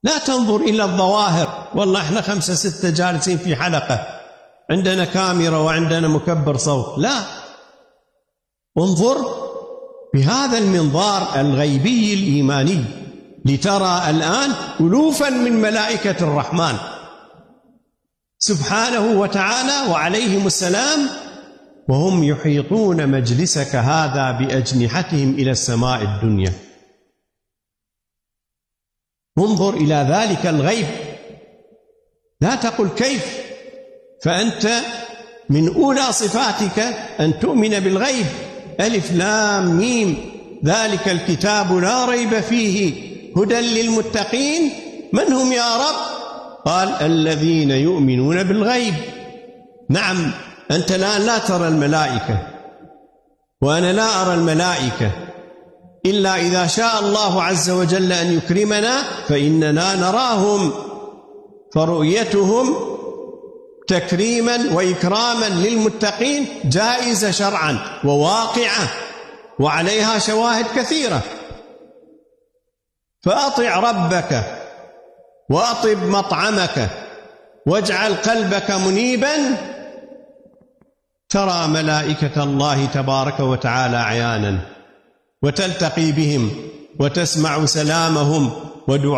لا تنظر إلى الظواهر، والله احنا 5 6 جالسين في حلقة، عندنا كاميرا وعندنا مكبر صوت، لا، انظر بهذا المنظار الغيبي الإيماني لترى الآن ألوفا من ملائكة الرحمن سبحانه وتعالى وعليهم السلام، وهم يحيطون مجلسك هذا بأجنحتهم إلى السماء الدنيا. انظر إلى ذلك الغيب، لا تقل كيف، فأنت من أولى صفاتك أن تؤمن بالغيب. ألف لام ميم، ذلك الكتاب لا ريب فيه هدى للمتقين. من هم يا رب؟ قال الذين يؤمنون بالغيب. نعم، أنت الآن لا ترى الملائكة، وأنا لا أرى الملائكة إلا إذا شاء الله عز وجل أن يكرمنا فإننا نراهم، فرؤيتهم تكريما وإكراما للمتقين جائزة شرعا وواقعة، وعليها شواهد كثيرة. فأطع ربك وأطب مطعمك واجعل قلبك منيبا، ترى ملائكة الله تبارك وتعالى عيانا، وتلتقي بهم وتسمع سلامهم ودعاءهم.